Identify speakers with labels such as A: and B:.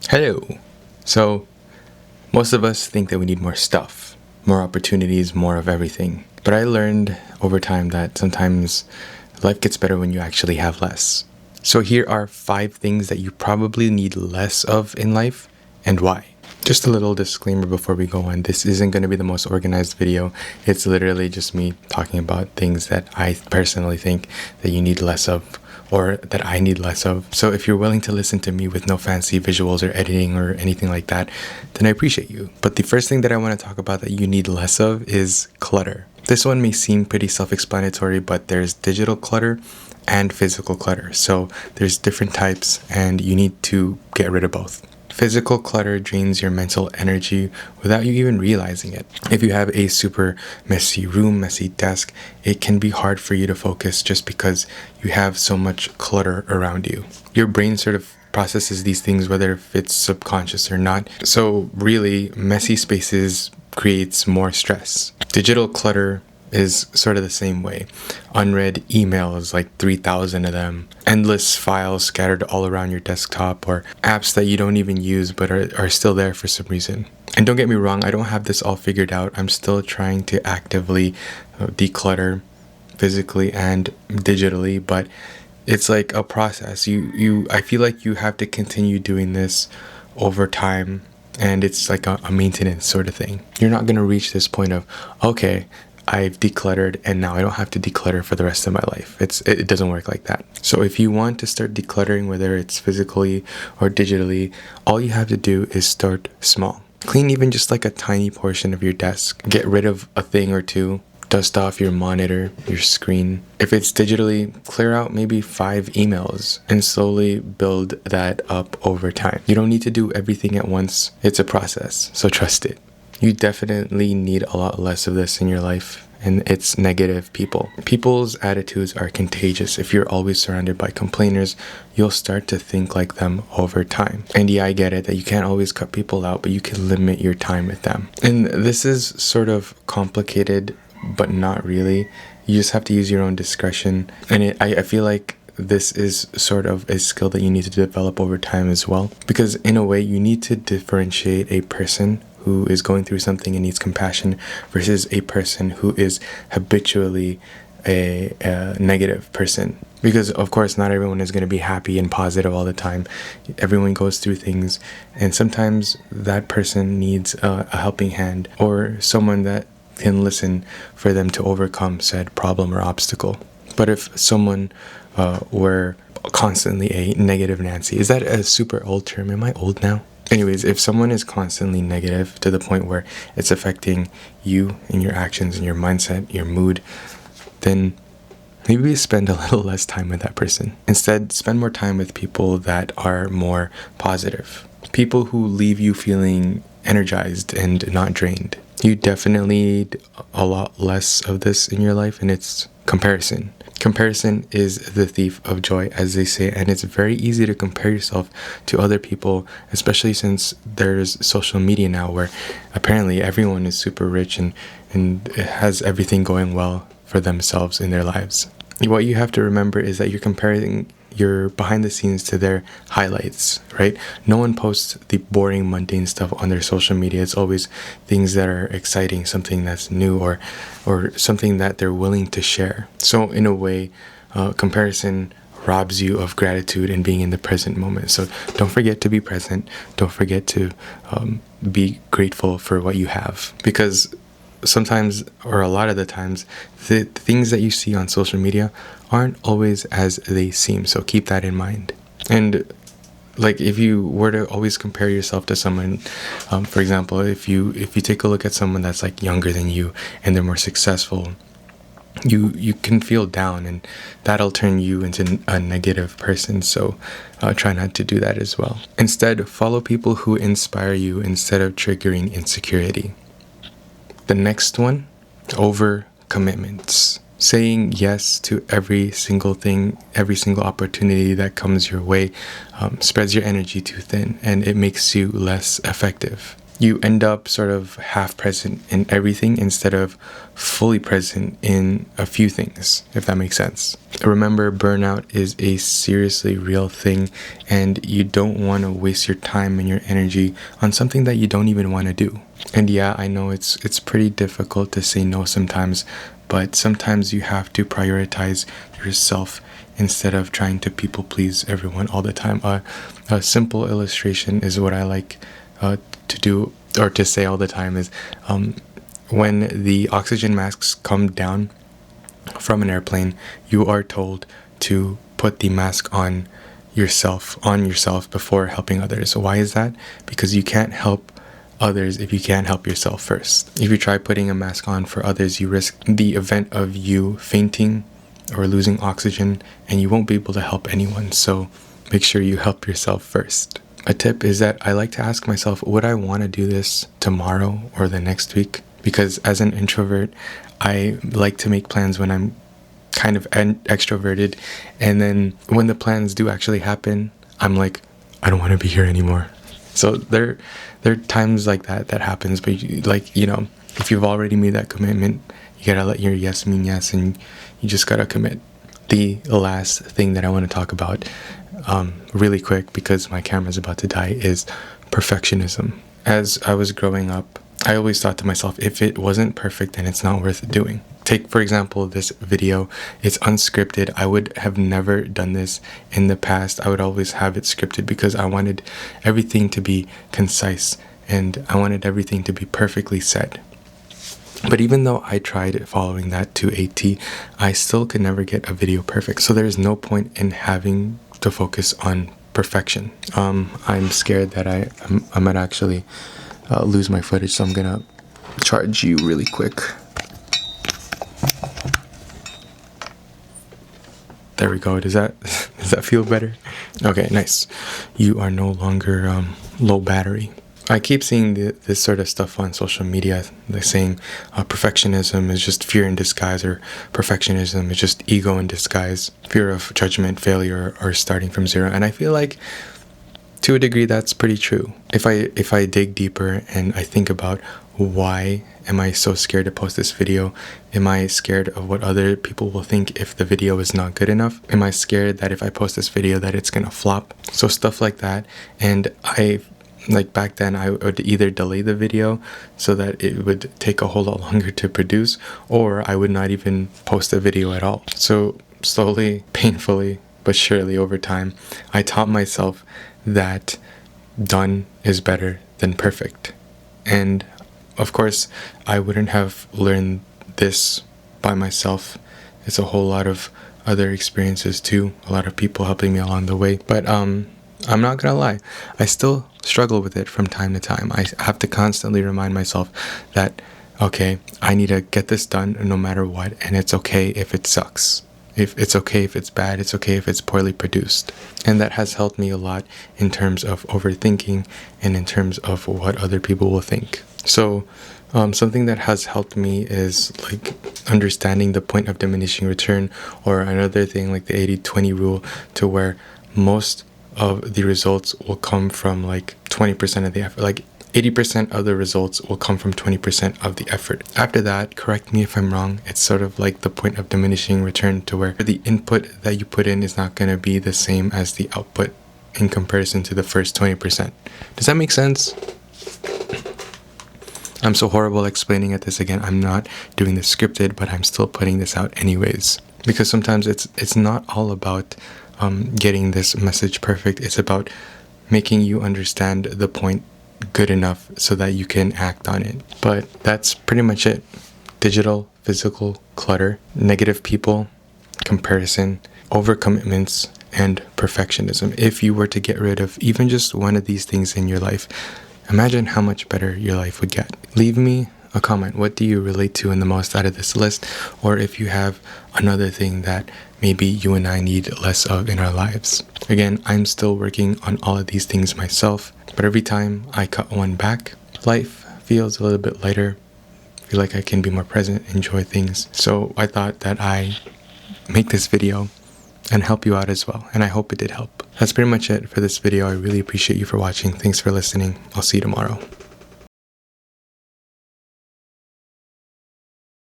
A: Hello. So, most of us think that we need more stuff, more opportunities, more of everything. But I learned over time that sometimes life gets better when you actually have less. So, here are 5 things that you probably need less of in life and why. Just a little disclaimer before we go on. This isn't going to be the most organized video. It's literally just me talking about things that I personally think that you need less of or that I need less of. So if you're willing to listen to me with no fancy visuals or editing or anything like that, then I appreciate you. But the first thing that I want to talk about that you need less of is clutter. This one may seem pretty self-explanatory, but there's digital clutter and physical clutter. So there's different types and you need to get rid of both. Physical clutter drains your mental energy without you even realizing it. If you have a super messy room, messy desk, it can be hard for you to focus just because you have so much clutter around you. Your brain sort of processes these things whether if it's subconscious or not. So really, messy spaces creates more stress. Digital clutter is sort of the same way. Unread emails, like 3,000 of them, endless files scattered all around your desktop, or apps that you don't even use but are still there for some reason. And don't get me wrong, I don't have this all figured out. I'm still trying to actively declutter physically and digitally, but it's like a process. I feel like you have to continue doing this over time, and it's like a maintenance sort of thing. You're not going to reach this point of, okay, I've decluttered and now I don't have to declutter for the rest of my life. It doesn't work like that. So if you want to start decluttering, whether it's physically or digitally, all you have to do is start small. Clean even just like a tiny portion of your desk. Get rid of a thing or two. Dust off your monitor, your screen. If it's digitally, clear out maybe 5 emails and slowly build that up over time. You don't need to do everything at once. It's a process, so trust it. You definitely need a lot less of this in your life, and it's negative people. People's attitudes are contagious. If you're always surrounded by complainers, you'll start to think like them over time. And yeah, I get it that you can't always cut people out, but you can limit your time with them. And this is sort of complicated, but not really. You just have to use your own discretion. And I feel like this is sort of a skill that you need to develop over time as well. Because in a way, you need to differentiate a person who is going through something and needs compassion versus a person who is habitually a negative person. Because of course not everyone is going to be happy and positive all the time. Everyone goes through things, and sometimes that person needs a helping hand or someone that can listen for them to overcome said problem or obstacle. But if someone were constantly a negative Nancy, is that a super old term? Am I old now? Anyways, if someone is constantly negative to the point where it's affecting you and your actions and your mindset, your mood, then maybe spend a little less time with that person. Instead, spend more time with people that are more positive. People who leave you feeling energized and not drained. You definitely need a lot less of this in your life, and it's comparison. Comparison is the thief of joy, as they say, and it's very easy to compare yourself to other people, especially since there's social media now where apparently everyone is super rich and has everything going well for themselves in their lives. What you have to remember is that you're comparing your behind the scenes to their highlights, right? No one posts the boring, mundane stuff on their social media. It's always things that are exciting, something that's new, or something that they're willing to share. So in a way, comparison robs you of gratitude and being in the present moment. So don't forget to be present. Don't forget to be grateful for what you have, because sometimes, or a lot of the times, the things that you see on social media aren't always as they seem. So keep that in mind. And like, if you were to always compare yourself to someone, for example, if you take a look at someone that's like younger than you and they're more successful, you can feel down, and that'll turn you into a negative person. So try not to do that as well. Instead, follow people who inspire you instead of triggering insecurity. The next one, overcommitments. Saying yes to every single thing, every single opportunity that comes your way spreads your energy too thin, and it makes you less effective. you end up sort of half present in everything instead of fully present in a few things, if that makes sense. Remember, burnout is a seriously real thing, and you don't want to waste your time and your energy on something that you don't even want to do. And yeah, I know it's pretty difficult to say no sometimes, but sometimes you have to prioritize yourself instead of trying to people please everyone all the time. A simple illustration is what I like to do or to say all the time is when the oxygen masks come down from an airplane, you are told to put the mask on yourself before helping others. Why is that? Because you can't help others if you can't help yourself first. If you try putting a mask on for others, you risk the event of you fainting or losing oxygen, and you won't be able to help anyone. So make sure you help yourself first. A tip is that I like to ask myself, would I want to do this tomorrow or the next week? Because as an introvert, I like to make plans when I'm kind of extroverted, and then when the plans do actually happen, I'm like, I don't want to be here anymore. So there are times like that happens, but if you've already made that commitment, you gotta let your yes mean yes, and you just gotta commit. The last thing that I want to talk about really quick, because my camera's about to die, is perfectionism. As I was growing up, I always thought to myself, if it wasn't perfect, then it's not worth doing. Take, for example, this video. It's unscripted. I would have never done this in the past. I would always have it scripted because I wanted everything to be concise and I wanted everything to be perfectly said. But even though I tried following that to a T, I still could never get a video perfect. So there's no point in having to focus on perfection. I'm scared that I might actually lose my footage, so I'm gonna charge you really quick. There we go. Does that feel better? Okay, nice. You are no longer low battery. I keep seeing this sort of stuff on social media. They're saying perfectionism is just fear in disguise, or perfectionism is just ego in disguise, fear of judgment, failure, or starting from zero. And I feel like, to a degree, that's pretty true. If I dig deeper and I think about why am I so scared to post this video? Am I scared of what other people will think if the video is not good enough? Am I scared that if I post this video that it's gonna flop? So stuff like that. And back then, I would either delay the video so that it would take a whole lot longer to produce, or I would not even post the video at all. So slowly, painfully, but surely over time, I taught myself that done is better than perfect. And of course, I wouldn't have learned this by myself. It's a whole lot of other experiences too, a lot of people helping me along the way. But I'm not gonna lie, I still struggle with it from time to time. I have to constantly remind myself that, okay, I need to get this done no matter what, and it's okay if it sucks. If it's okay if it's bad, it's okay if it's poorly produced. And that has helped me a lot in terms of overthinking and in terms of what other people will think. So something that has helped me is like understanding the point of diminishing return, or another thing like the 80-20 rule, to where most of the results will come from like 20% of the effort. Like 80% of the results will come from 20% of the effort. After that, correct me if I'm wrong, it's sort of like the point of diminishing return, to where the input that you put in is not going to be the same as the output in comparison to the first 20%. Does that make sense? I'm so horrible explaining at this again. I'm not doing this scripted, but I'm still putting this out anyways. Because sometimes it's not all about getting this message perfect. It's about making you understand the point good enough so that you can act on it. But that's pretty much it. Digital, physical, clutter, negative people, comparison, overcommitments, and perfectionism. If you were to get rid of even just one of these things in your life, imagine how much better your life would get. Leave me a comment. What do you relate to in the most out of this list? Or if you have another thing that maybe you and I need less of in our lives. Again, I'm still working on all of these things myself, but every time I cut one back, life feels a little bit lighter. I feel like I can be more present, enjoy things. So I thought that I make this video and help you out as well, and I hope it did help. That's pretty much it for this video. I really appreciate you for watching. Thanks for listening. I'll see you tomorrow.